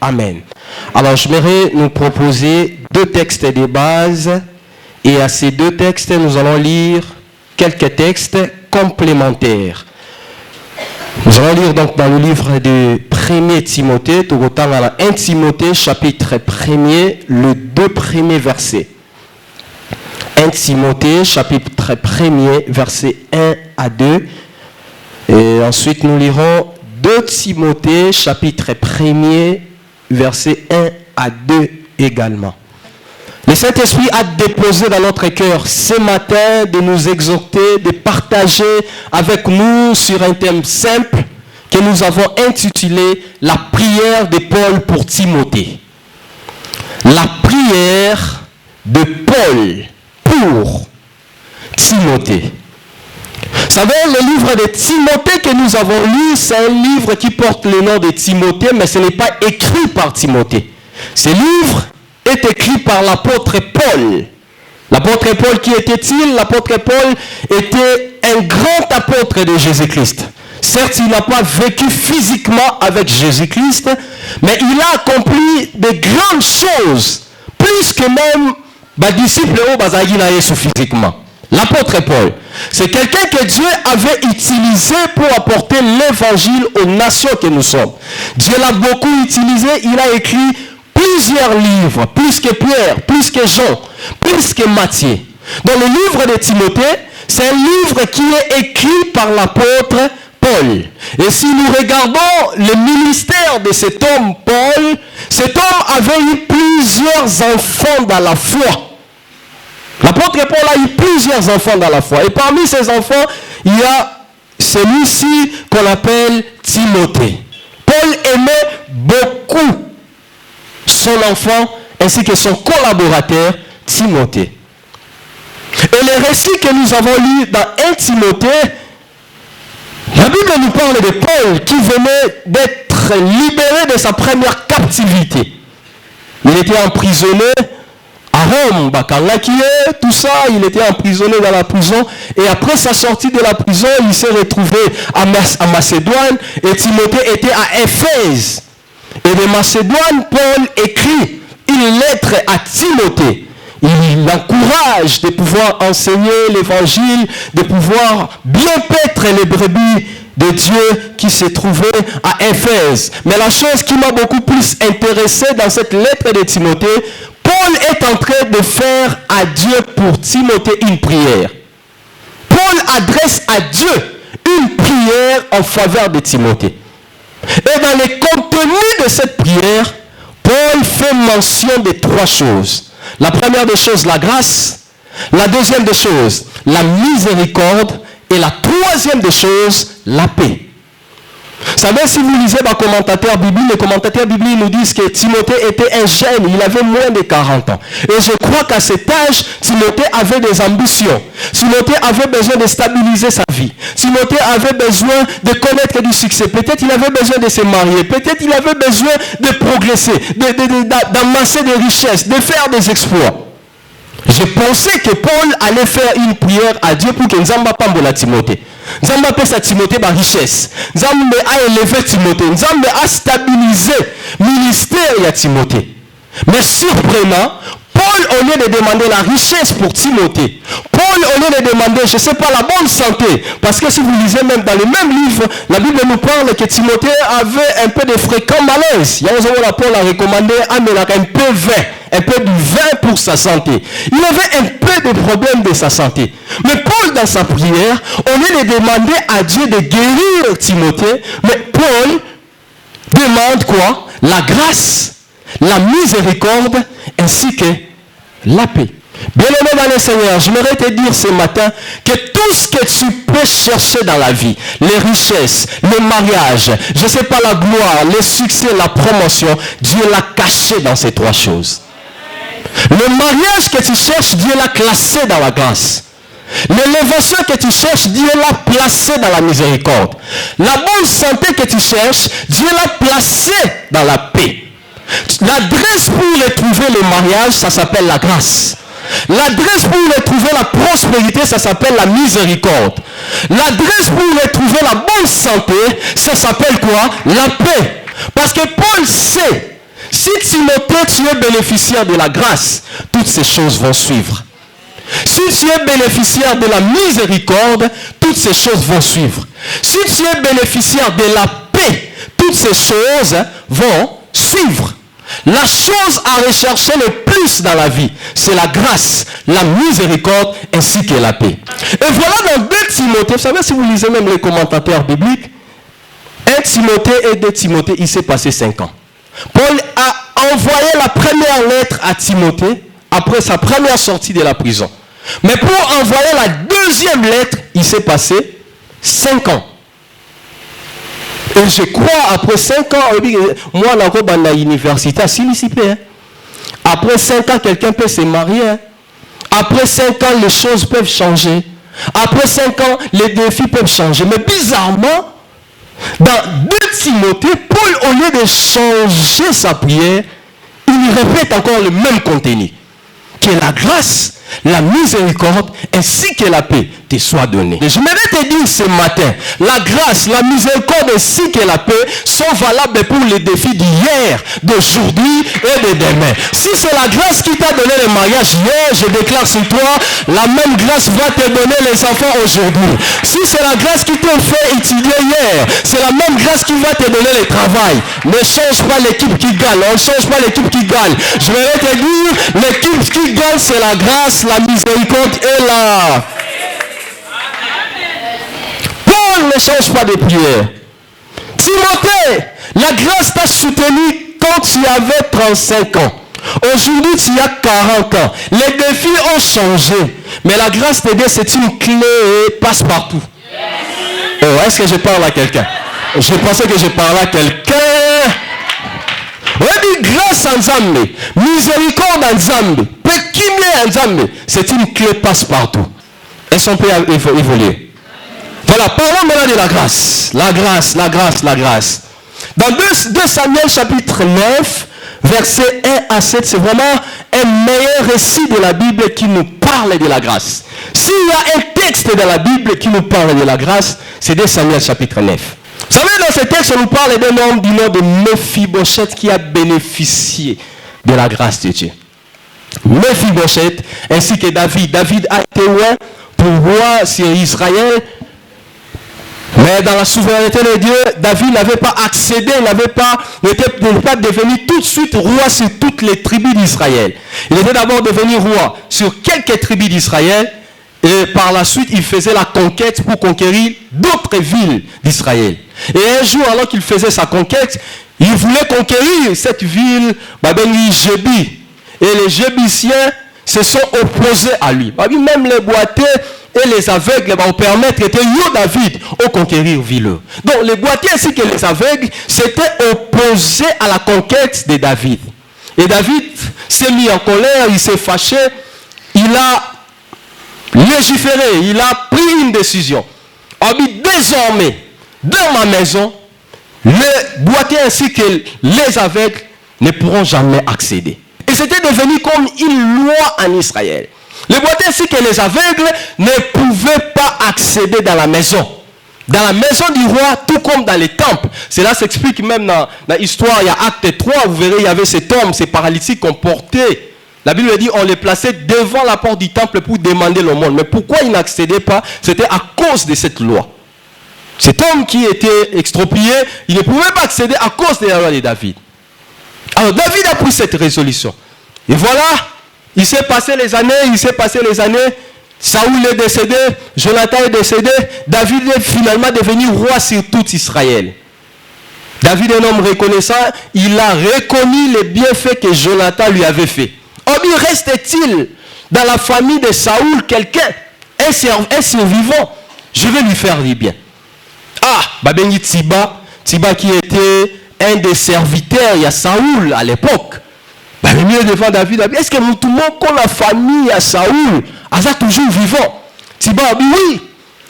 Amen. Alors, j'aimerais nous proposer deux textes de base. Et à ces deux textes, nous allons lire quelques textes complémentaires. Nous allons lire donc dans le livre de 1er Timothée, tout autant dans la 1 Timothée, chapitre 1er, le 2 premiers versets. 1 Timothée, chapitre 1er, versets 1 à 2. Et ensuite, nous lirons 2 Timothée, chapitre 1er, versets 1 à 2 également. Le Saint-Esprit a déposé dans notre cœur ce matin de nous exhorter, de partager avec nous sur un thème simple que nous avons intitulé « La prière de Paul pour Timothée ». La prière de Paul pour Timothée. Vous savez, le livre de Timothée que nous avons lu, c'est un livre qui porte le nom de Timothée, mais ce n'est pas écrit par Timothée. Ce livre est écrit par l'apôtre Paul. L'apôtre Paul, qui était-il? L'apôtre Paul était un grand apôtre de Jésus-Christ. Certes, il n'a pas vécu physiquement avec Jésus-Christ, mais il a accompli de grandes choses, plus que même les disciples au Bazagina Yesu physiquement. L'apôtre Paul, c'est quelqu'un que Dieu avait utilisé pour apporter l'évangile aux nations que nous sommes. Dieu l'a beaucoup utilisé, il a écrit plusieurs livres, plus que Pierre, plus que Jean, plus que Matthieu. Dans le livre de Timothée, c'est un livre qui est écrit par l'apôtre Paul. Et si nous regardons le ministère de cet homme Paul, cet homme avait eu plusieurs enfants dans la foi. L'apôtre Paul a eu plusieurs enfants dans la foi. Et parmi ces enfants, il y a celui-ci qu'on appelle Timothée. Paul aimait beaucoup son enfant ainsi que son collaborateur Timothée. Et les récits que nous avons lus dans 1 Timothée, la Bible nous parle de Paul qui venait d'être libéré de sa première captivité. Il était emprisonné à Rome, tout ça, il était emprisonné dans la prison. Et après sa sortie de la prison, il s'est retrouvé à Macédoine et Timothée était à Éphèse. Et de Macédoine, Paul écrit une lettre à Timothée. Il l'encourage de pouvoir enseigner l'évangile, de pouvoir bien paître les brebis de Dieu qui se trouvait à Éphèse. Mais la chose qui m'a beaucoup plus intéressé dans cette lettre de Timothée, Paul est en train de faire à Dieu pour Timothée une prière. Paul adresse à Dieu une prière en faveur de Timothée. Et dans le contenu de cette prière, Paul fait mention de 3 choses. La première des choses, la grâce. La deuxième des choses, la miséricorde. Et la troisième des choses, la paix. Vous savez, si vous lisez les commentateurs bibliques nous disent que Timothée était un jeune, il avait moins de 40 ans. Et je crois qu'à cet âge, Timothée avait des ambitions. Timothée avait besoin de stabiliser sa vie. Timothée avait besoin de connaître du succès. Peut-être il avait besoin de se marier. Peut-être il avait besoin de progresser, d'amasser des richesses, de faire des exploits. Je pensais que Paul allait faire une prière à Dieu pour que Nzamba pambola Timothée. Nzamba pèse à Timothée par richesse. Nzamba a élevé Timothée. Nzamba a stabilisé le ministère de Timothée. Mais surprenant, Paul, au lieu de demander la richesse pour Timothée, Paul, au lieu de demander, je ne sais pas, la bonne santé, parce que si vous lisez même dans le même livre, la Bible nous parle que Timothée avait un peu de fréquents malaises. Il y a Paul a recommandé un peu du vin pour sa santé. Il avait un peu de problème de sa santé. Mais Paul, dans sa prière, au lieu de demander à Dieu de guérir Timothée, mais Paul demande quoi? La grâce, la miséricorde, ainsi que la paix. Bien-aimé dans le Seigneur, j'aimerais te dire ce matin que tout ce que tu peux chercher dans la vie, les richesses, le mariage, je ne sais pas, la gloire, le succès, la promotion, Dieu l'a caché dans ces 3 choses. Le mariage que tu cherches, Dieu l'a classé dans la grâce. L'élévation que tu cherches, Dieu l'a placé dans la miséricorde. La bonne santé que tu cherches, Dieu l'a placé dans la paix. L'adresse pour retrouver le mariage, ça s'appelle la grâce. L'adresse pour retrouver la prospérité, ça s'appelle la miséricorde. L'adresse pour retrouver la bonne santé, ça s'appelle quoi? La paix. Parce que Paul sait Si Timothée, tu es bénéficiaire de la grâce, toutes ces choses vont suivre. Si tu es bénéficiaire de la miséricorde, toutes ces choses vont suivre. Si tu es bénéficiaire de la paix, toutes ces choses vont suivre. La chose à rechercher le plus dans la vie, c'est la grâce, la miséricorde ainsi que la paix. Et voilà dans 2 Timothée, vous savez si vous lisez même les commentateurs bibliques, 1 Timothée et 2 Timothée, il s'est passé 5 ans. Paul a envoyé la première lettre à Timothée après sa première sortie de la prison. Mais pour envoyer la deuxième lettre, il s'est passé 5 ans. Et je crois, après 5 ans, moi, à l'université, après 5 ans, quelqu'un peut se marier. Après 5 ans, les choses peuvent changer. Après 5 ans, les défis peuvent changer. Mais bizarrement, dans 2 Timothée, Paul, au lieu de changer sa prière, il répète encore le même contenu. Que la grâce, la miséricorde ainsi que la paix te soit donnée. Et je voudrais te dire ce matin, la grâce, la miséricorde ainsi que la paix sont valables pour les défis d'hier, d'aujourd'hui et de demain. Si c'est la grâce qui t'a donné le mariage hier, je déclare sur toi, la même grâce va te donner les enfants aujourd'hui. Si c'est la grâce qui t'a fait étudier hier, c'est la même grâce qui va te donner le travail. Ne change pas l'équipe qui gagne, on ne change pas l'équipe qui gagne. Je voudrais te dire, l'équipe qui gagne, c'est la grâce, la miséricorde et la... Paul ne change pas de prière. Timothée, la grâce t'a soutenu quand tu avais 35 ans. Aujourd'hui, tu as 40 ans. Les défis ont changé. Mais la grâce de Dieu, c'est une clé passe-partout. Oh, est-ce que je parle à quelqu'un? Je pensais que je parlais à quelqu'un. On dit grâce en Nzambe, miséricorde en Nzambe, pékimé en Nzambe, c'est une clé passe-partout. Est-ce qu'on peut évoluer? Voilà, parlons maintenant de la grâce. La grâce, la grâce, la grâce. Dans 2 Samuel chapitre 9, versets 1 à 7, c'est vraiment un meilleur récit de la Bible qui nous parle de la grâce. S'il y a un texte de la Bible qui nous parle de la grâce, c'est 2 Samuel chapitre 9. Vous savez, dans ce texte, on nous parle d'un homme du nom de Mephibosheth qui a bénéficié de la grâce de Dieu. Mephibosheth ainsi que David. David a été loin pour roi sur Israël. Mais dans la souveraineté de Dieu, David n'avait pas accédé, n'était pas devenu tout de suite roi sur toutes les tribus d'Israël. Il était d'abord devenu roi sur quelques tribus d'Israël. Et par la suite, il faisait la conquête pour conquérir d'autres villes d'Israël. Et un jour, alors qu'il faisait sa conquête, il voulait conquérir cette ville, Jébi. Et les Jébusiens se sont opposés à lui. Même les boiteux et les aveugles vont permettre que yo David au conquérir ville. Donc les boiteux ainsi que les aveugles s'étaient opposés à la conquête de David. Et David s'est mis en colère, il s'est fâché, il a légiféré, il a pris une décision. Désormais, dans ma maison, les boiteux ainsi que les aveugles ne pourront jamais accéder. Et c'était devenu comme une loi en Israël. Les boiteux ainsi que les aveugles ne pouvaient pas accéder dans la maison. Dans la maison du roi, tout comme dans les temples. Cela s'explique même dans l'histoire, il y a Acte 3, vous verrez, il y avait cet homme, ces paralytiques qu'on portait. La Bible dit on les plaçait devant la porte du temple pour demander l'aumône. Mais pourquoi ils n'accédaient pas? C'était à cause de cette loi. Cet homme qui était exproprié, il ne pouvait pas accéder à cause de la loi de David. Alors David a pris cette résolution. Et voilà, il s'est passé les années, Saoul est décédé, Jonathan est décédé, David est finalement devenu roi sur tout Israël. David est un homme reconnaissant, il a reconnu les bienfaits que Jonathan lui avait fait. Reste-t-il dans la famille de Saoul quelqu'un, un survivant? Je vais lui faire du bien. Babeni Tiba qui était un des serviteurs, il y a Saoul à l'époque. Mieux devant David, est-ce que tout le monde qu'on la famille à Saoul, est toujours vivant? Tiba a dit oui,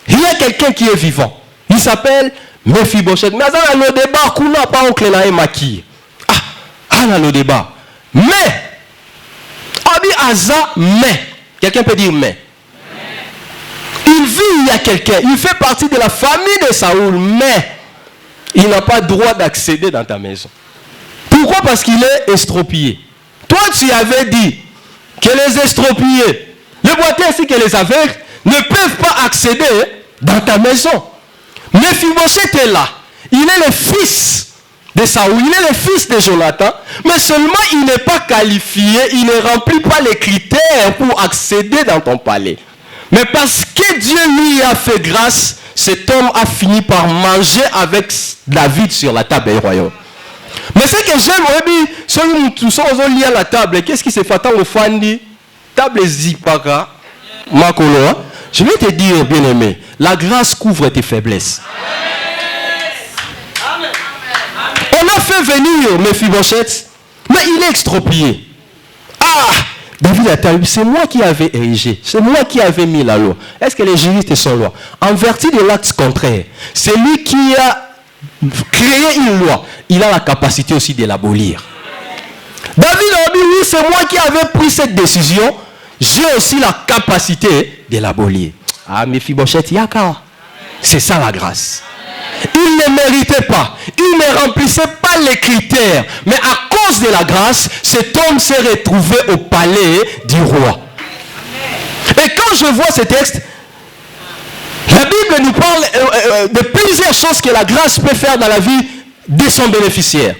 il y a quelqu'un qui est vivant. Il s'appelle Mephibosheth. Mais dans le débat, qu'on n'a pas oncle Naé Maki. Dans le débat. Mais, quelqu'un peut dire mais. Il vit, il y a quelqu'un, il fait partie de la famille de Saoul, mais il n'a pas droit d'accéder dans ta maison. Pour Pourquoi? Parce qu'il est estropié. Toi, tu avais dit que les estropiés, les boiteux ainsi que les aveugles, ne peuvent pas accéder dans ta maison. Mephibosheth est là. Il est le fils de Saoul, il est le fils de Jonathan, mais seulement il n'est pas qualifié, il ne remplit pas les critères pour accéder dans ton palais. Mais parce que Dieu lui a fait grâce, cet homme a fini par manger avec David sur la table du royaume. Mais ce que j'aime, celui qui sont liés à la table, qu'est-ce qui se fait tant au fandi? Table zipaka, makolo. Je vais te dire, bien-aimé, la grâce couvre tes faiblesses. On a fait venir Mephibosheth, mais il est extropié. Ah! David a dit, c'est moi qui avais érigé, c'est moi qui avais mis la loi. Est-ce que les juristes sont lois? En vertu de l'acte contraire, c'est lui qui a créé une loi. Il a la capacité aussi de l'abolir. David a dit, oui, c'est moi qui avais pris cette décision. J'ai aussi la capacité de l'abolir. Ah, Mephibosheth, yaka. C'est ça la grâce. Il ne méritait pas, il ne remplissait pas les critères, mais à cause de la grâce, cet homme s'est retrouvé au palais du roi. Et quand je vois ce texte, la Bible nous parle de plusieurs choses que la grâce peut faire dans la vie de son bénéficiaire.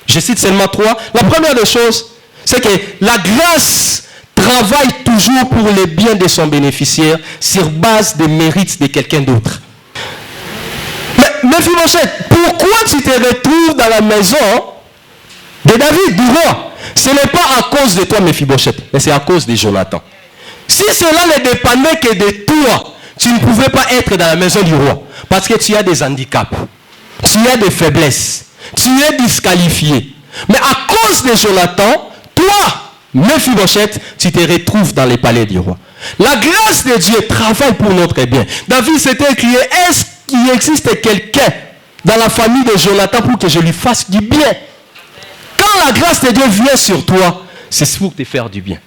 Je cite seulement 3. La première des choses, c'est que la grâce travaille toujours pour le bien de son bénéficiaire sur base des mérites de quelqu'un d'autre. Mais Mephibosheth, pourquoi tu te retrouves dans la maison de David, du roi? Ce n'est pas à cause de toi, Mephibosheth, mais c'est à cause de Jonathan. Si cela ne dépendait que de toi, tu ne pouvais pas être dans la maison du roi. Parce que tu as des handicaps, tu as des faiblesses, tu es disqualifié. Mais à cause de Jonathan, toi, Mephibosheth, tu te retrouves dans les palais du roi. La grâce de Dieu travaille pour notre bien. David s'était écrit, est-ce qu'il existe quelqu'un dans la famille de Jonathan pour que je lui fasse du bien? Quand la grâce de Dieu vient sur toi, c'est pour te faire du bien.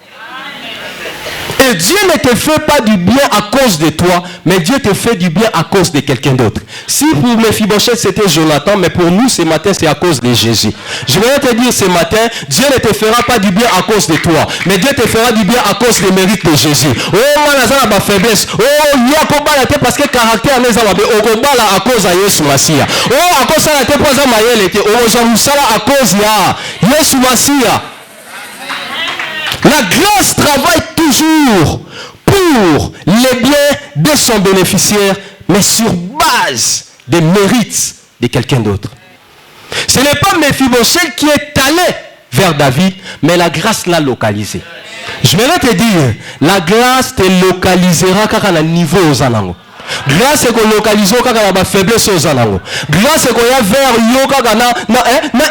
Et Dieu ne te fait pas du bien à cause de toi, mais Dieu te fait du bien à cause de quelqu'un d'autre. Si pour Mephibosheth c'était Jonathan, mais pour nous ce matin c'est à cause de Jésus. Je vais te dire ce matin, Dieu ne te fera pas du bien à cause de toi, mais Dieu te fera du bien à cause des mérites de Jésus. Oh, moi j'ai ma faiblesse. Oh, il y a pas parce que caractère n'est pas à cause de Yesu Masia. Oh, à cause de la tête pour Maël était. Oh, j'en sais à cause de Yesu Masia. La grâce travaille toujours pour les biens de son bénéficiaire, mais sur base des mérites de quelqu'un d'autre. Ce n'est pas Mephibosheth qui est allé vers David, mais la grâce l'a localisé. Je vais te dire, la grâce te localisera car à un niveau aux anango. Grâce qu'on localise au kaka na faiblesse aux anango. Grâce qu'on y a vers yo kaka na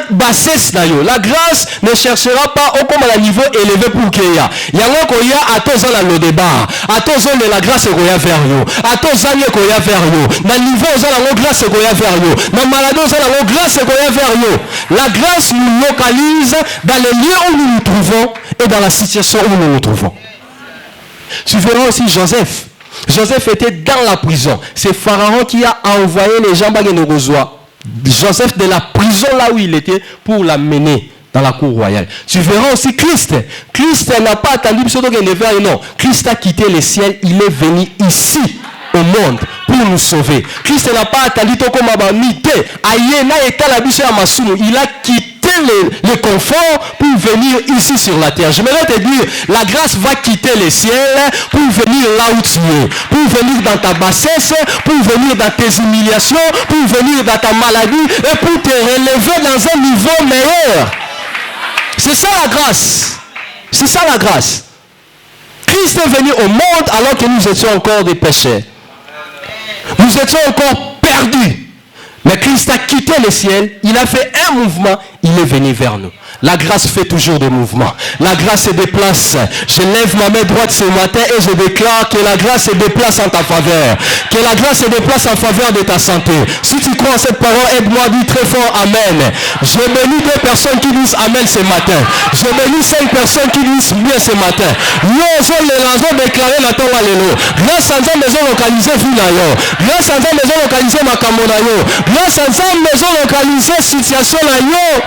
bassesse na yo. La grâce ne cherchera pas au comme à niveau élevé pour qu'il y a. Yango qu'on y a à tous dans le débat. À tous on la grâce qu'on y a vers yo. À tous amis qu'on y a vers yo. Na niveau aux anango grâce qu'on y a vers yo. Na maladie aux anango grâce qu'on y a vers yo. La grâce nous localise dans les lieux où nous nous trouvons et dans la situation où nous nous trouvons. Tu verras aussi Joseph. Joseph était dans la prison. C'est Pharaon qui a envoyé les gens Bagenogozoa. Joseph de la prison là où il était pour l'amener dans la cour royale. Tu verras aussi Christ. Christ n'a pas attendu non. Christ a quitté le ciel. Il est venu ici au monde pour nous sauver. Christ n'a pas attendu comme il a quitté le confort pour venir ici sur la terre. Je voudrais te dire, la grâce va quitter le ciel pour venir là où tu es, pour venir dans ta bassesse, pour venir dans tes humiliations, pour venir dans ta maladie et pour te relever dans un niveau meilleur. C'est ça la grâce. C'est ça la grâce. Christ est venu au monde alors que nous étions encore des pécheurs. Nous étions encore perdus. Mais Christ a quitté le ciel, il a fait un mouvement, il est venu vers nous. La grâce fait toujours des mouvements. La grâce se déplace. Je lève ma main droite ce matin et je déclare que la grâce se déplace en ta faveur. Que la grâce se déplace en faveur de ta santé. Si tu crois en cette parole, aide-moi, dis très fort Amen. Je bénis 2 personnes qui disent Amen ce matin. Je bénis 5 personnes qui disent bien ce matin. Nous sommes les lançons déclarés dans ton alléluia. Grâce à Dieu, maison localisée Finayo. Grâce à Dieu, maison localisée Makamonayo. Grâce à Dieu, maison localisée situation Nayo.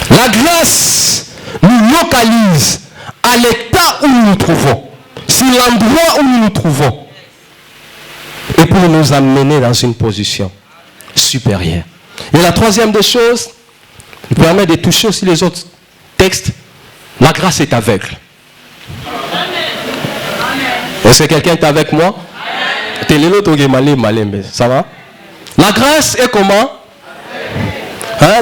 La grâce nous localise à l'état où nous nous trouvons, sur l'endroit où nous nous trouvons, et pour nous amener dans une position supérieure. Et la troisième des choses, il permet de toucher aussi les autres textes, la grâce est aveugle. Est-ce que quelqu'un est avec moi? Ça va? La grâce est comment? La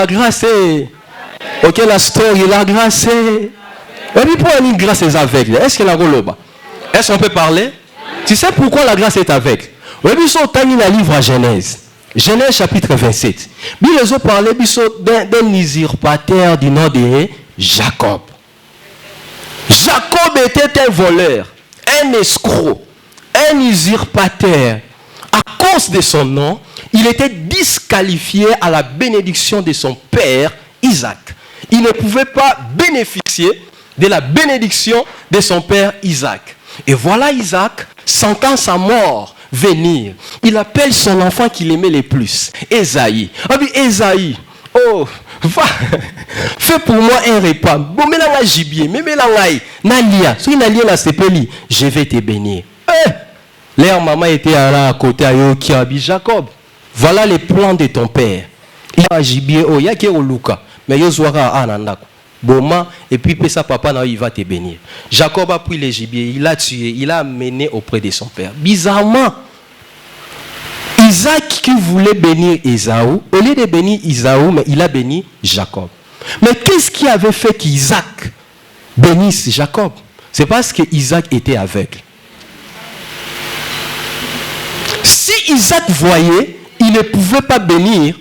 grâce est... Ok, la story, la grâce est... Et puis pourquoi une grâce est aveugle? Est-ce que la goloba? Est-ce qu'on peut parler? Tu sais pourquoi la grâce est aveugle? Oui, ils sont dans le livre à Genèse. Genèse chapitre 27. Ils ont parlé d'un usurpateur du nom de Jacob. Jacob était un voleur, un escroc, un usurpateur. À cause de son nom, il était disqualifié à la bénédiction de son père Isaac. Il ne pouvait pas bénéficier de la bénédiction de son père Isaac. Et voilà Isaac, sentant sa mort venir, il appelle son enfant qu'il aimait le plus, Esaïe. Ah oui, Esaïe, oh, va, fais pour moi un repas. Bon, mais là, gibier, mais là, Nalia, si Nalia n'a pas peli, je vais te bénir. Leur maman était à côté à Yoki Abi Jacob. Voilà les plans de ton père. Il y a gibier, oh, il y a qui est au Luka, mais il y a Anandako. Boma, et puis sa papa, il va te bénir. Jacob a pris les gibiers, il l'a tué, il l'a amené auprès de son père. Bizarrement, Isaac qui voulait bénir Ésaü, au lieu de bénir Ésaü, mais il a béni Jacob. Mais qu'est-ce qui avait fait qu'Isaac bénisse Jacob? C'est parce que Isaac était aveugle. Si Isaac voyait, il ne pouvait pas bénir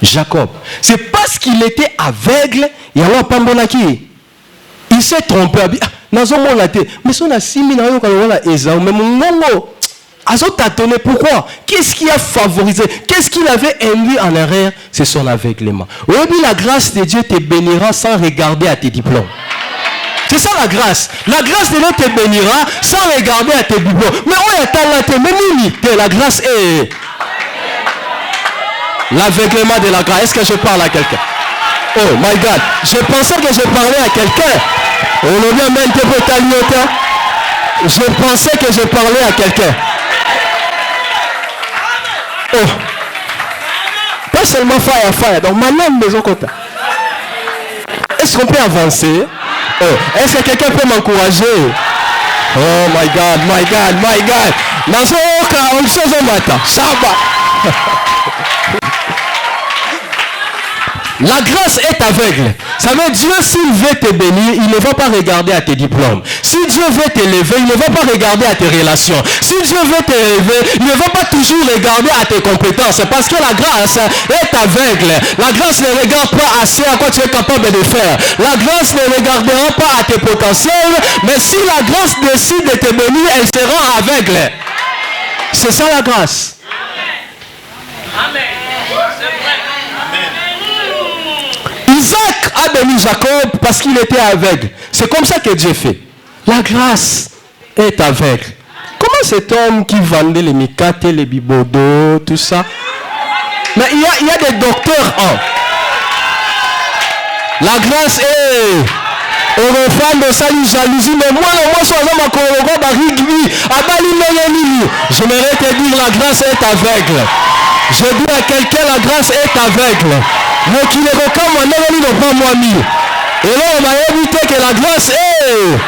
Jacob. C'est parce qu'il était aveugle, il s'est trompé. Mais si on a 6 000 ans, mais mon nom, pourquoi? Qu'est-ce qui a favorisé? Qu'est-ce qu'il avait induit en erreur? C'est son aveuglement. Oui, la grâce de Dieu te bénira sans regarder à tes diplômes. C'est ça la grâce. La grâce de Dieu te bénira sans regarder à tes diplômes. Mais la grâce est... L'aveuglement de la grâce. Est-ce que je parle à quelqu'un? Oh my God. Je pensais que je parlais à quelqu'un. Je pensais que je parlais à quelqu'un. Oh. Pas seulement fire. Donc maintenant, maison compta. Est-ce qu'on peut avancer? Oh. Est-ce que quelqu'un peut m'encourager? Oh my God. La grâce est aveugle. Ça veut dire, Dieu, s'il veut te bénir, il ne va pas regarder à tes diplômes. Si Dieu veut t'élever, il ne va pas regarder à tes relations. Si Dieu veut t'élever, il ne va pas toujours regarder à tes compétences. Parce que la grâce est aveugle. La grâce ne regarde pas assez à quoi tu es capable de faire. La grâce ne regardera pas à tes potentiels. Mais si la grâce décide de te bénir, elle sera aveugle. C'est ça la grâce. Amen. Isaac a béni Jacob parce qu'il était aveugle. C'est comme ça que Dieu fait. La grâce est aveugle. Comment cet homme qui vendait les micates, les bibodos, tout ça? Mais il y a des docteurs. La grâce est... jalousie, mais moi, j'aimerais te dire la grâce est aveugle. Je dis à quelqu'un la grâce est aveugle. Mais qui ne recommande pas moi. Et là on m'a évité que la grâce est.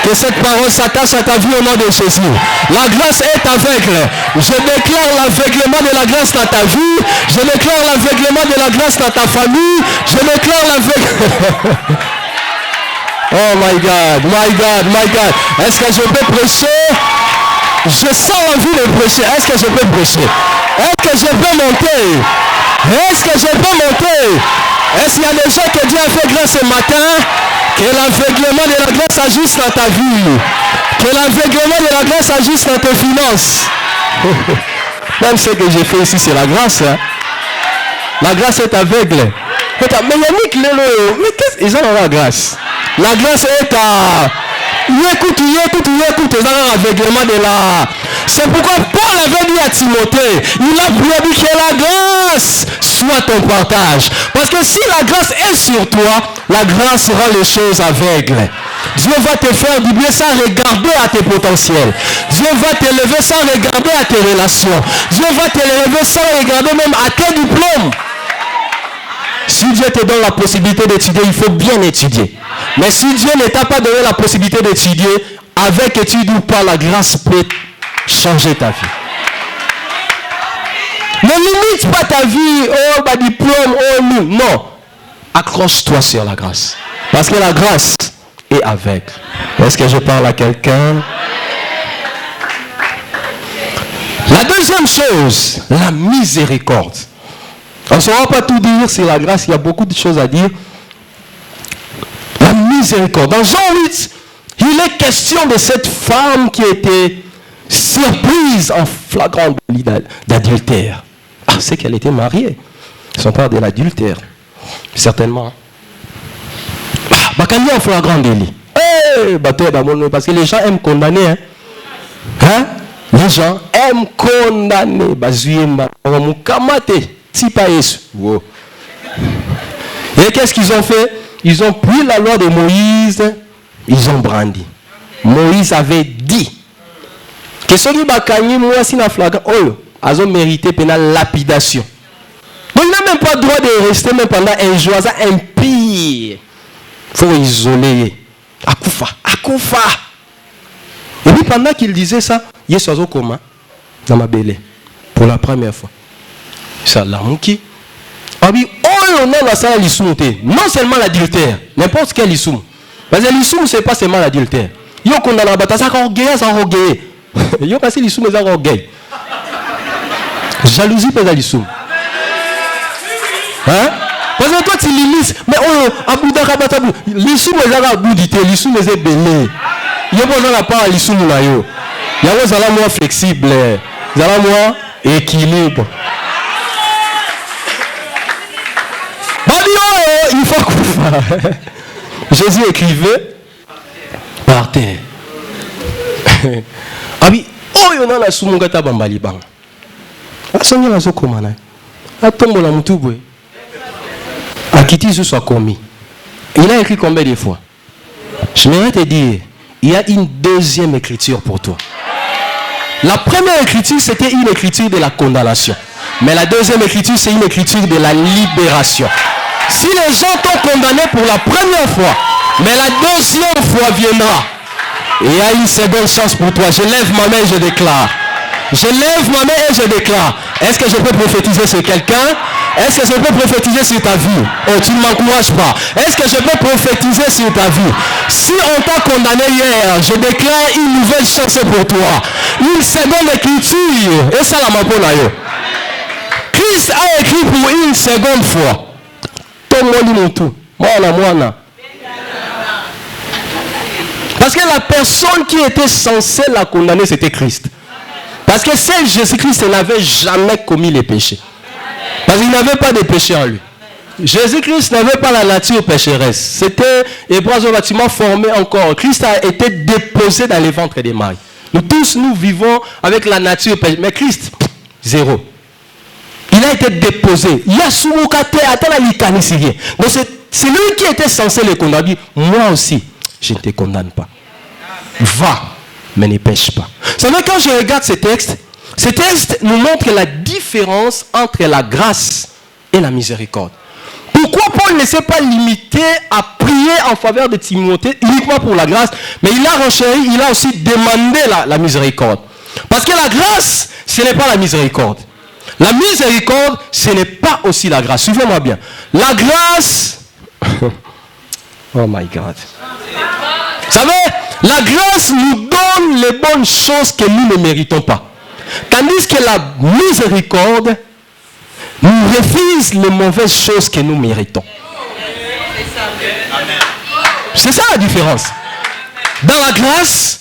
Que cette parole s'attache à ta vie au nom de Jésus. La grâce est aveugle. Je déclare l'aveuglement de la grâce dans ta vie. Je déclare l'aveuglement de la grâce dans ta famille. Je déclare l'aveuglement. Oh my God. Est-ce que je peux prêcher? Je sens l'envie de prêcher. Est-ce que je peux prêcher? Est-ce que je peux monter? Est-ce qu'il y a des gens que Dieu a fait grâce ce matin? Que l'aveuglement de la grâce agisse dans ta vie. Que l'aveuglement de la grâce agisse dans tes finances. Même ce que j'ai fait ici, c'est la grâce. Hein? La grâce est aveugle. Mais Yannick Lelo, mais qu'est-ce qu'ils ont la grâce? La grâce est à... Écoute, ils ont l'aveuglement de la... C'est pourquoi Paul avait dit à Timothée, il a dit que la grâce soit ton partage. Parce que si la grâce est sur toi, la grâce rend les choses aveugles. Dieu va te faire du bien sans regarder à tes potentiels. Dieu va t'élever sans regarder à tes relations. Dieu va t'élever sans regarder même à tes diplômes. Si Dieu te donne la possibilité d'étudier, il faut bien étudier. Mais si Dieu ne t'a pas donné la possibilité d'étudier, avec étude ou pas, la grâce peut changer ta vie. Ne limite pas ta vie, oh, bah, diplôme, oh, nous. Non. Accroche-toi sur la grâce. Parce que la grâce est avec. Est-ce que je parle à quelqu'un? La deuxième chose, la miséricorde. On ne saura pas tout dire sur la grâce, il y a beaucoup de choses à dire. La miséricorde. Dans Jean 8, il est question de cette femme qui était surprise en flagrant délit d'adultère. Ah, c'est qu'elle était mariée. Son père de l'adultère. Certainement. Bakani en flagrant délit. Parce que les gens aiment condamner. Hein? Les gens aiment condamner. Wow. Et qu'est-ce qu'ils ont fait? Ils ont pris la loi de Moïse, ils ont brandi. Moïse avait dit que ceux qui bakani moi si na flagrant ils ont mérité pénal lapidation. Donc il n'a même pas le droit de rester même pendant un jour, ça impie. Il faut isoler. Akufa. Et puis pendant qu'il disait ça, il y a un coma dans ma belle pour la première fois. Ça l'a mouki. Ah oui, on a la salle l'issoum. Non seulement l'adultère, n'importe quel issoum. Parce que l'issoum, c'est pas seulement l'adultère. Il y a qu'on a la bataille, ça orgueil, ça orgueil. Il y a aussi l'issoum, ça orgueil. Jalousie, pas l'issoum. Hein? Parce que toi, tu limites. Mais oh, Abouda Rabatabou, l'issoum, c'est la boudité, l'issoum, c'est belé. Il y a besoin de la part à l'issoum là. Il y a besoin de moins flexible, il y a moins équilibre. Il faut qu'on Jésus écrivait par terre. Ah oui, oh, il y en a la soumongata bambali bang. Asanya la zokomana. Atombo la mutubwe. Akiti ce soit commis. Il a écrit combien de fois? Je vais te dire, il y a une deuxième écriture pour toi. La première écriture, c'était une écriture de la condamnation. Mais la deuxième écriture, c'est une écriture de la libération. Si les gens t'ont condamné pour la première fois, mais la deuxième fois viendra, il y a une seconde chance pour toi. Je lève ma main et je déclare. Je lève ma main et je déclare. Est-ce que je peux prophétiser sur quelqu'un? Est-ce que je peux prophétiser sur ta vie? Oh, tu ne m'encourages pas. Est-ce que je peux prophétiser sur ta vie? Si on t'a condamné hier, je déclare une nouvelle chance pour toi. Une seconde écriture. Et ça, la maponayo. Christ a écrit pour une seconde fois. Parce que la personne qui était censée la condamner, c'était Christ. Parce que seul Jésus-Christ n'avait jamais commis les péchés. Parce qu'il n'avait pas de péché en lui. Jésus-Christ n'avait pas la nature pécheresse. C'était un bâtiment formé encore. Christ a été déposé dans les ventres des Marie. Nous tous, nous vivons avec la nature pécheresse. Mais Christ, zéro. Il a été déposé. Il y a Soumokate, attends la licanisirien. Donc c'est lui qui était censé le condamner. Moi aussi, je ne te condamne pas. Va, mais ne pêche pas. Vous savez, quand je regarde ces textes nous montrent la différence entre la grâce et la miséricorde. Pourquoi Paul ne s'est pas limité à prier en faveur de Timothée uniquement pour la grâce, mais il a renchéri, il a aussi demandé la miséricorde. Parce que la grâce, ce n'est pas la miséricorde. La miséricorde, ce n'est pas aussi la grâce. Suivez-moi bien. La grâce... Oh my God. Vous savez, la grâce nous donne les bonnes choses que nous ne méritons pas. Tandis que la miséricorde nous refuse les mauvaises choses que nous méritons. C'est ça la différence. Dans la grâce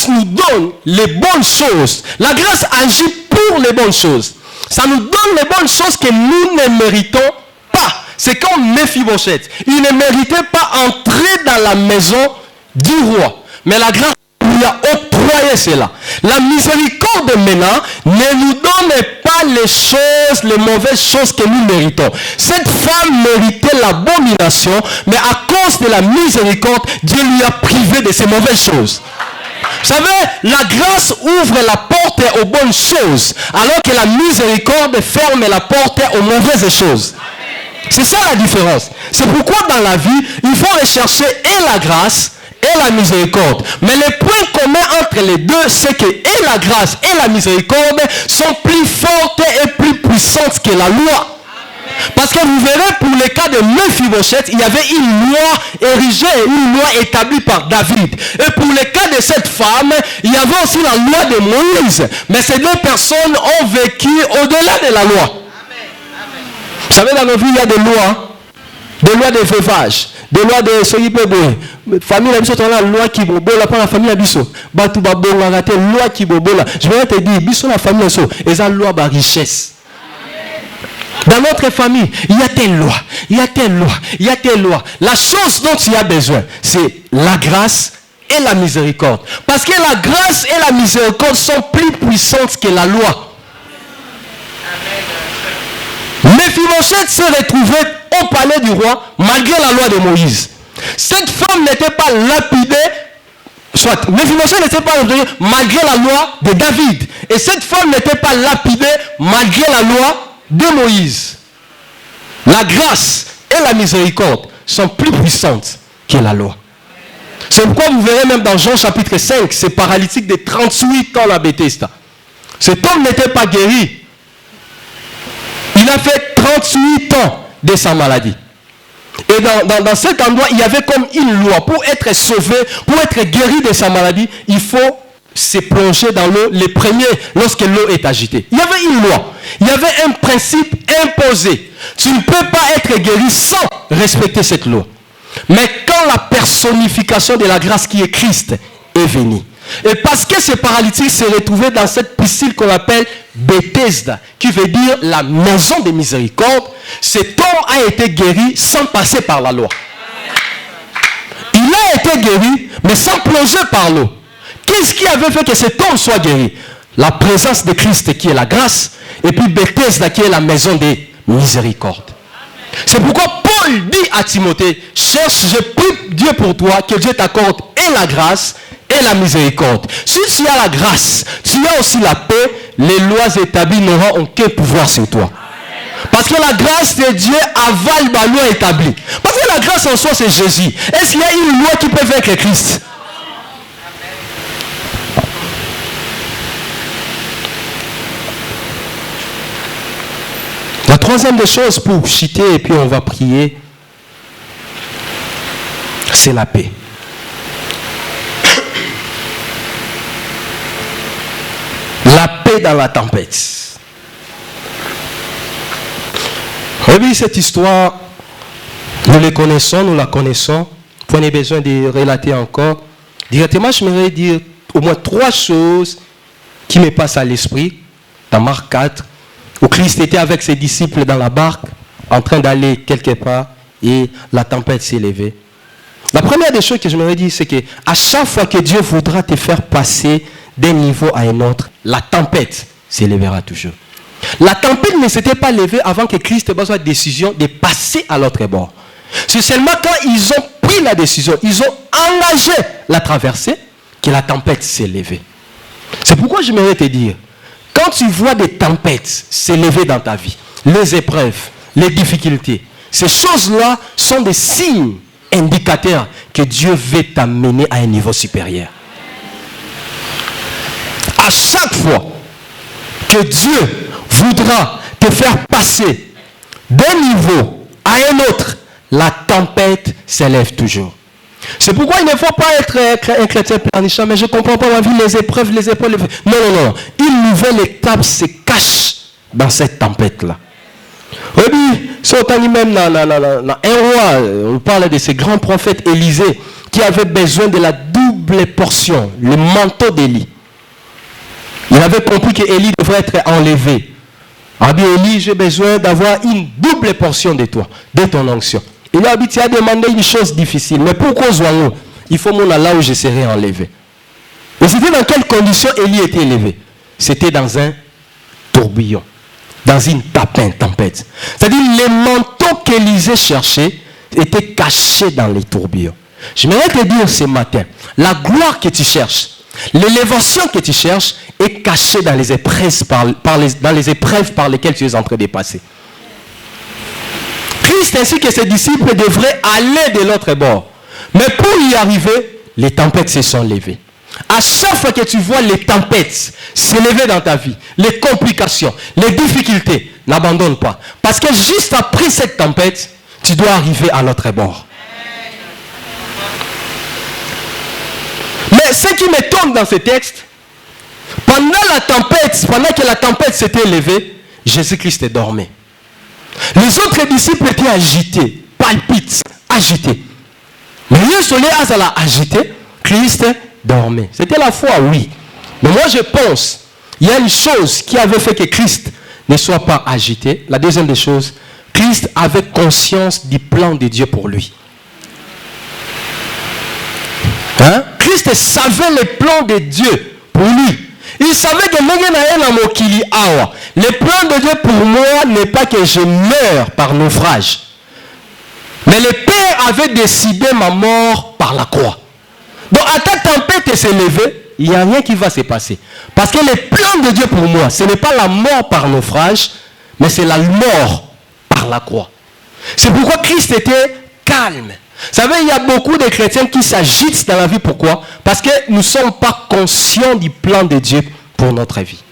nous donne les bonnes choses. La grâce agit pour les bonnes choses. Ça nous donne les bonnes choses que nous ne méritons pas. C'est comme Méphibosheth. Il ne méritait pas entrer dans la maison du roi. Mais la grâce lui a octroyé croyez cela. La miséricorde maintenant ne nous donne pas les mauvaises choses que nous méritons. Cette femme méritait l'abomination, mais à cause de la miséricorde, Dieu lui a privé de ces mauvaises choses. Vous savez, la grâce ouvre la porte aux bonnes choses, alors que la miséricorde ferme la porte aux mauvaises choses. C'est ça la différence. C'est pourquoi dans la vie, il faut rechercher et la grâce et la miséricorde. Mais le point commun entre les deux, c'est que et la grâce et la miséricorde sont plus fortes et plus puissantes que la loi. Parce que vous verrez, pour le cas de Mephibosheth, il y avait une loi érigée, une loi établie par David. Et pour le cas de cette femme, il y avait aussi la loi de Moïse. Mais ces deux personnes ont vécu au-delà de la loi. Vous savez, dans nos vies, il y a des lois de veuvage, des lois de Soyibébé. Famille la loi qui bobola pour la famille Abisso. Batu babonga raté loi qui bobola. Je vais te dire, biso la famille so, et ça loi de richesse. Dans notre famille, il y a telle loi, il y a telle loi, il y a telle loi. La chose dont il y a besoin, c'est la grâce et la miséricorde. Parce que la grâce et la miséricorde sont plus puissantes que la loi. Mephibosheth s'est retrouvé au palais du roi malgré la loi de Moïse. Cette femme n'était pas lapidée, soit Mephibosheth n'était pas lapidé malgré la loi de David. Et cette femme n'était pas lapidée malgré la loi de Moïse. La grâce et la miséricorde sont plus puissantes que la loi. C'est pourquoi vous verrez même dans Jean chapitre 5, ce paralytique de 38 ans à Bethesda. Cet homme n'était pas guéri. Il a fait 38 ans de sa maladie. Et dans cet endroit, il y avait comme une loi. Pour être sauvé, pour être guéri de sa maladie, il faut se plonger dans l'eau les premiers lorsque l'eau est agitée. Il y avait une loi. Il y avait un principe imposé. Tu ne peux pas être guéri sans respecter cette loi. Mais quand la personnification de la grâce qui est Christ est venue, et parce que ce paralytique s'est retrouvé dans cette piscine qu'on appelle Bethesda, qui veut dire la maison de miséricorde, cet homme a été guéri sans passer par la loi. Il a été guéri, mais sans plonger par l'eau. Qu'est-ce qui avait fait que cet homme soit guéri? La présence de Christ qui est la grâce, et puis Bethesda qui est la maison des miséricordes. C'est pourquoi Paul dit à Timothée, cherche, je prie Dieu pour toi, que Dieu t'accorde et la grâce et la miséricorde. Si tu as la grâce, tu as aussi la paix, les lois établies n'auront aucun pouvoir sur toi. Parce que la grâce de Dieu avale la loi établie. Parce que la grâce en soi, c'est Jésus. Est-ce qu'il y a une loi qui peut vaincre Christ? La troisième des choses pour chuter et puis on va prier, c'est la paix. La paix dans la tempête. Oui, cette histoire, nous la connaissons. Vous n'avez besoin de relater encore. Directement, je voudrais dire au moins 3 choses qui me passent à l'esprit. Dans Marc 4, où Christ était avec ses disciples dans la barque, en train d'aller quelque part, et la tempête s'est levée. La première des choses que je me dire, c'est que à chaque fois que Dieu voudra te faire passer d'un niveau à un autre, la tempête s'élèvera toujours. La tempête ne s'était pas levée avant que Christ ait besoin de décision de passer à l'autre bord. C'est seulement quand ils ont pris la décision, ils ont engagé la traversée, que la tempête s'est levée. C'est pourquoi je voudrais te dire, quand tu vois des tempêtes s'élever dans ta vie, les épreuves, les difficultés, ces choses-là sont des signes indicateurs que Dieu veut t'amener à un niveau supérieur. À chaque fois que Dieu voudra te faire passer d'un niveau à un autre, la tempête s'élève toujours. C'est pourquoi il ne faut pas être un chrétien planichant, mais je ne comprends pas la vie, les épreuves. Non. Une nouvelle étape se cache dans cette tempête-là. Oui, c'est même dans un roi, on parle de ce grand prophète Élisée, qui avait besoin de la double portion, le manteau d'Élie. Il avait compris qu'Élie devrait être enlevé. Ah bien, Élie, j'ai besoin d'avoir une double portion de toi, de ton onction. Il a dit, tu as demandé une chose difficile, mais pourquoi il faut mon là où je serai enlevé. Et c'était dans quelles conditions Élie était élevé? C'était dans un tourbillon, dans une tempête. C'est-à-dire les manteaux qu'Élisée cherchait étaient cachés dans les tourbillons. J'aimerais te dire ce matin, la gloire que tu cherches, l'élévation que tu cherches est cachée dans les épreuves dans les épreuves par lesquelles tu es en train de passer. Christ ainsi que ses disciples devraient aller de l'autre bord. Mais pour y arriver, les tempêtes se sont levées. À chaque fois que tu vois les tempêtes s'élever dans ta vie, les complications, les difficultés, n'abandonne pas. Parce que juste après cette tempête, tu dois arriver à l'autre bord. Mais ce qui m'étonne dans ce texte, pendant que la tempête s'était élevée, Jésus-Christ dormait. Les autres disciples étaient agités, palpites, agités. Mais le soleil a agité, Christ dormait. C'était la foi, oui. Mais moi je pense, il y a une chose qui avait fait que Christ ne soit pas agité. La deuxième des choses, Christ avait conscience du plan de Dieu pour lui. Hein? Christ savait le plan de Dieu pour lui. Il savait que le plan de Dieu pour moi n'est pas que je meure par naufrage. Mais le Père avait décidé ma mort par la croix. Donc à ta tempête s'est levée, il n'y a rien qui va se passer. Parce que le plan de Dieu pour moi, ce n'est pas la mort par naufrage, mais c'est la mort par la croix. C'est pourquoi Christ était calme. Vous savez, il y a beaucoup de chrétiens qui s'agitent dans la vie. Pourquoi? Parce que nous ne sommes pas conscients du plan de Dieu pour notre vie.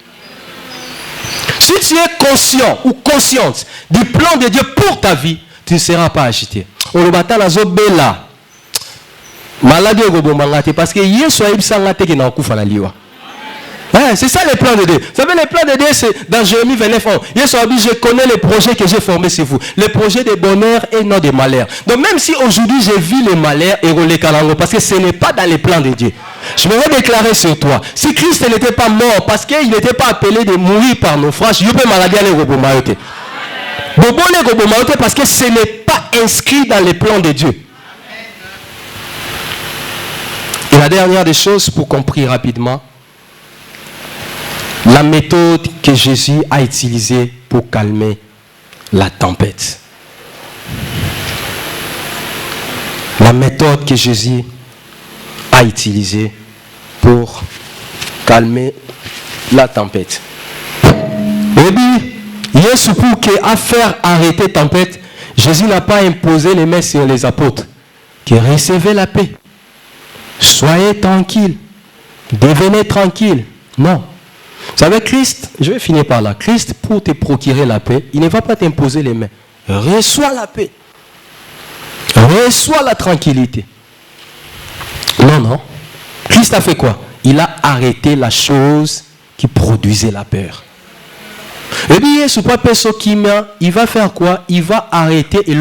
Si tu es conscient ou consciente du plan de Dieu pour ta vie, tu ne seras pas agité. Parce que c'est ça le plan de Dieu. Vous savez, le plan de Dieu, c'est dans Jérémie 29 ans. Je connais les projets que j'ai formés sur vous. Les projets de bonheur et non de malheur. Donc même si aujourd'hui je vis les malheurs et les calango, parce que ce n'est pas dans les plans de Dieu. Je me vais déclarer sur toi. Si Christ n'était pas mort, parce qu'il n'était pas appelé de mourir par naufrage, je peux maladie aller au Bomayote. Parce que ce n'est pas inscrit dans les plans de Dieu. Et la dernière des choses, pour comprendre rapidement, la méthode que Jésus a utilisée pour calmer la tempête. La méthode que Jésus a utilisée pour calmer la tempête. Et puis, Jésus pour faire arrêter la tempête, Jésus n'a pas imposé les mains sur les apôtres. Qui recevaient la paix. Soyez tranquilles. Devenez tranquilles. Non. Vous savez, Christ, je vais finir par là. Christ, pour te procurer la paix, il ne va pas t'imposer les mains. Reçois la paix. Reçois la tranquillité. Non. Christ a fait quoi? Il a arrêté la chose qui produisait la peur. Et puis, il va faire quoi? Il va arrêter et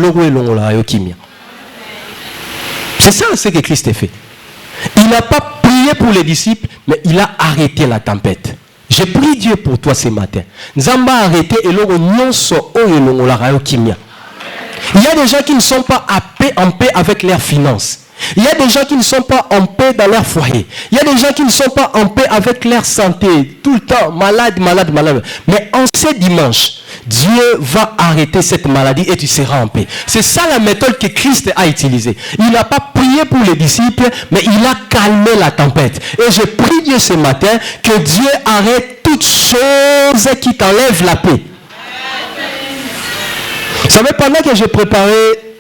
c'est ça ce que Christ a fait. Il n'a pas prié pour les disciples, mais il a arrêté la tempête. J'ai prié Dieu pour toi ce matin. Nzamba a arrêté et il y a des gens qui ne sont pas en paix avec leurs finances. Il y a des gens qui ne sont pas en paix dans leur foyer. Il y a des gens qui ne sont pas en paix avec leur santé. Tout le temps, malade. Mais en ce dimanche, Dieu va arrêter cette maladie et tu seras en paix. C'est ça la méthode que Christ a utilisée. Il n'a pas prié pour les disciples, mais il a calmé la tempête. Et je prie Dieu ce matin que Dieu arrête toutes choses qui t'enlèvent la paix. Vous savez, pendant que j'ai préparé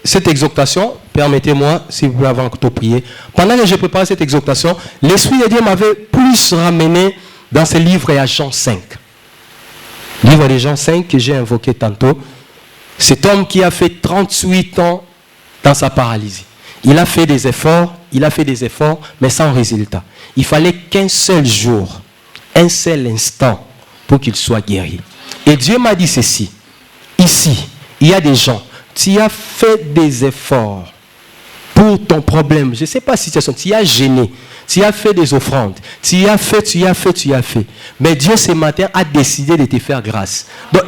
cette exhortation, permettez-moi, si vous voulez, avant que tu priez, pendant que j'ai préparé cette exhortation, l'Esprit de Dieu m'avait plus ramené dans ce livre à Jean 5. Livre de Jean 5 que j'ai invoqué tantôt. Cet homme qui a fait 38 ans dans sa paralysie. Il a fait des efforts, mais sans résultat. Il fallait qu'un seul jour, un seul instant pour qu'il soit guéri. Et Dieu m'a dit ceci. Ici, il y a des gens, tu as fait des efforts pour ton problème. Je ne sais pas si tu as gêné. Tu as fait des offrandes. Tu as fait. Mais Dieu ce matin a décidé de te faire grâce. Donc,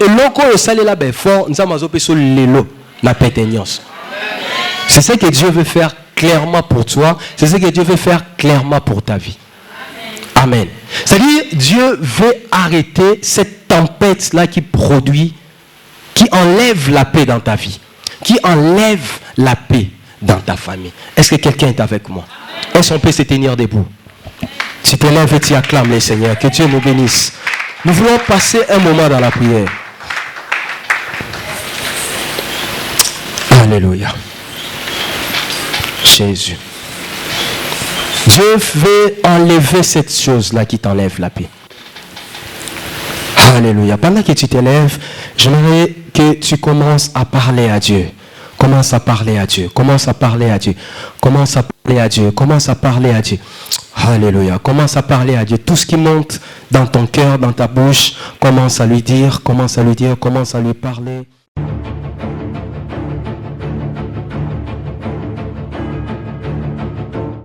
c'est ce que Dieu veut faire clairement pour toi. C'est ce que Dieu veut faire clairement pour ta vie. Amen. C'est-à-dire, Dieu veut arrêter cette tempête-là qui produit, qui enlève la paix dans ta vie, qui enlève la paix dans ta famille. Est-ce que quelqu'un est avec moi? Est-ce qu'on peut se tenir debout? Tu te lèves et tu acclames les Seigneurs. Que Dieu nous bénisse. Nous voulons passer un moment dans la prière. Alléluia. Jésus. Dieu veut enlever cette chose-là qui t'enlève la paix. Alléluia. Pendant que tu te lèves, j'aimerais que tu commences à parler à Dieu. Commence à parler à Dieu. Commence à parler à Dieu. Commence à parler à Dieu. Commence à parler à Dieu. Alléluia. Commence à parler à Dieu. Tout ce qui monte dans ton cœur, dans ta bouche, commence à lui dire, commence à lui dire, commence à lui parler.